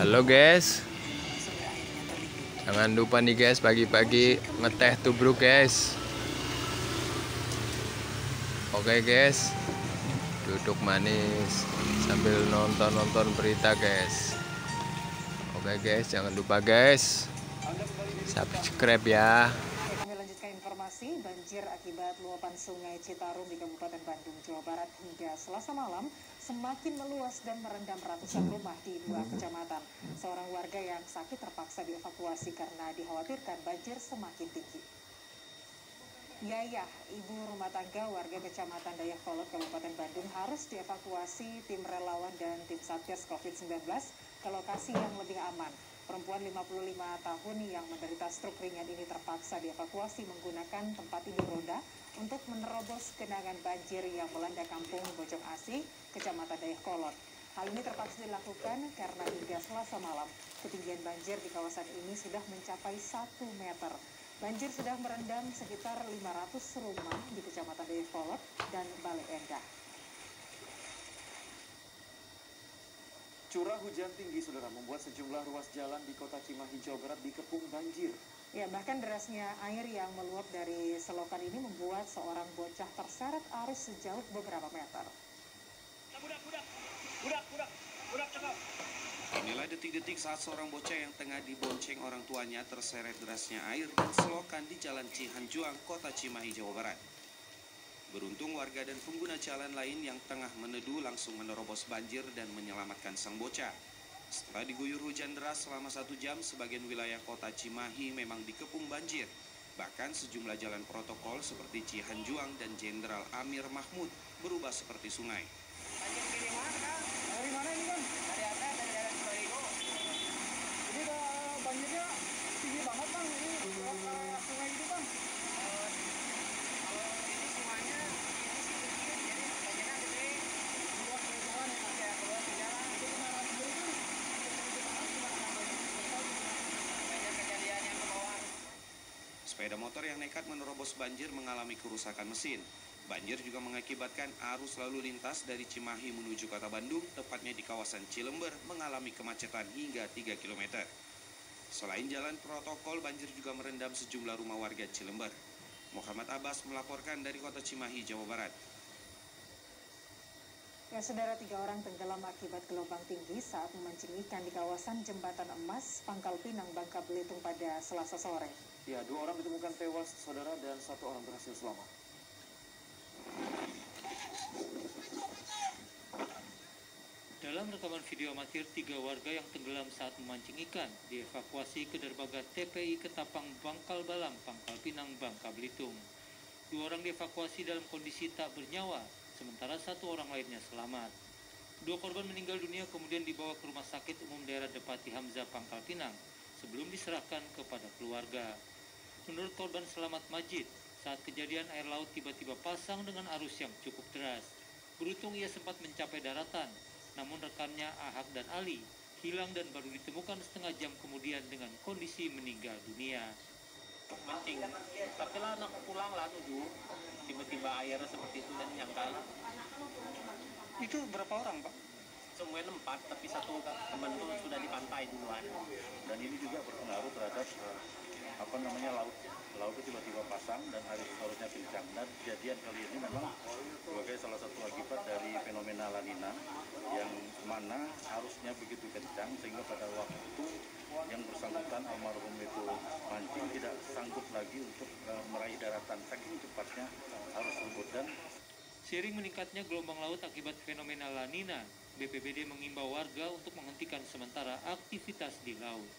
Halo guys, jangan lupa nih guys, pagi-pagi ngeteh tubruk guys. Oke guys, duduk manis sambil nonton berita guys. Oke guys, jangan lupa guys, subscribe ya. Kami lanjutkan informasi. Banjir akibat luapan sungai Citarum di Kabupaten Bandung, Jawa Barat hingga Selasa malam semakin meluas dan merendam ratusan rumah di 2 kecamatan. Seorang warga yang sakit terpaksa dievakuasi karena dikhawatirkan banjir semakin tinggi. Yayah, ibu rumah tangga warga Kecamatan Dayakolot, Kabupaten Bandung harus dievakuasi tim relawan dan tim Satgas COVID-19 ke lokasi yang lebih aman. Perempuan 55 tahun yang menderita stroke ringan ini terpaksa dievakuasi menggunakan tempat tidur roda untuk menerobos genangan banjir yang melanda kampung Bojong Asih, Kecamatan Dayakolot. Hal ini terpaksa dilakukan karena hingga Selasa malam ketinggian banjir di kawasan ini sudah mencapai 1 meter. Banjir sudah merendam sekitar 500 rumah di Kecamatan Dayakolot dan Bale Endah. Curah hujan tinggi, saudara, membuat sejumlah ruas jalan di kota Cimahi, Jawa Barat dikepung banjir. Ya, bahkan derasnya air yang meluap dari selokan ini membuat seorang bocah terseret arus sejauh beberapa meter. Inilah detik-detik saat seorang bocah yang tengah dibonceng orang tuanya terseret derasnya air dan selokan di Jalan Cihanjuang, kota Cimahi, Jawa Barat. Beruntung warga dan pengguna jalan lain yang tengah meneduh langsung menerobos banjir dan menyelamatkan sang bocah. Setelah diguyur hujan deras selama 1 jam, sebagian wilayah kota Cimahi memang dikepung banjir. Bahkan sejumlah jalan protokol seperti Cihanjuang dan Jenderal Amir Mahmud berubah seperti sungai. Dari mana ini, Bang? Dari atas, dari daerah Sukarigo. Ini banjirnya tinggi banget, Bang. Ini lewat sungai itu, Bang. Sepeda motor yang nekat menerobos banjir mengalami kerusakan mesin. Banjir juga mengakibatkan arus lalu lintas dari Cimahi menuju kota Bandung, tepatnya di kawasan Cilember, mengalami kemacetan hingga 3 km. Selain jalan protokol, banjir juga merendam sejumlah rumah warga Cilember. Muhammad Abbas melaporkan dari kota Cimahi, Jawa Barat. Ya, saudara, 3 orang tenggelam akibat gelombang tinggi saat memancing ikan di kawasan Jembatan Emas, Pangkal Pinang, Bangka Belitung pada Selasa sore. Ya, 2 orang ditemukan tewas, saudara, dan 1 orang berhasil selamat. Dalam rekaman video amatir, 3 warga yang tenggelam saat memancing ikan dievakuasi ke dermaga TPI Ketapang Bangkal Balam, Pangkal Pinang, Bangka Belitung. 2 orang dievakuasi dalam kondisi tak bernyawa, sementara 1 orang lainnya selamat. 2 korban meninggal dunia kemudian dibawa ke Rumah Sakit Umum Daerah Depati Hamzah, Pangkal Pinang, sebelum diserahkan kepada keluarga. Menurut korban Selamat Majid, saat kejadian air laut tiba-tiba pasang dengan arus yang cukup deras. Beruntung ia sempat mencapai daratan, namun rekannya Ahak dan Ali hilang dan baru ditemukan setengah jam kemudian dengan kondisi meninggal dunia. Mancing, tapi lah anak pulang lah tujuh, tiba-tiba airnya seperti itu dan nyangkal. Itu berapa orang, Pak? Semuanya 4, tapi 1 teman itu sudah di pantai duluan. Dan ini juga berpengaruh terhadap laut itu tiba-tiba pasang dan arusnya kencang. Dan kejadian kali ini memang sebagai salah satu akibat dari fenomena La Nina yang mana arusnya begitu kencang sehingga pada waktu yang bersangkutan almarhum itu mancing tidak sanggup lagi untuk meraih daratan, saking cepatnya arus tersebut. Dan Seiring meningkatnya gelombang laut akibat fenomena La Nina, BPBD mengimbau warga untuk menghentikan sementara aktivitas di laut.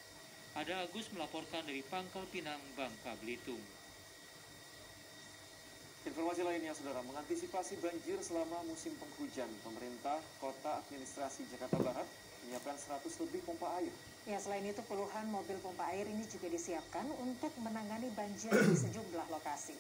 Ada Agus melaporkan dari Pangkal Pinang, Bangka Belitung. Informasi lainnya, saudara, mengantisipasi banjir selama musim penghujan, pemerintah Kota Administrasi Jakarta Barat menyiapkan 100 lebih pompa air. Ya, selain itu puluhan mobil pompa air ini juga disiapkan untuk menangani banjir di sejumlah lokasi.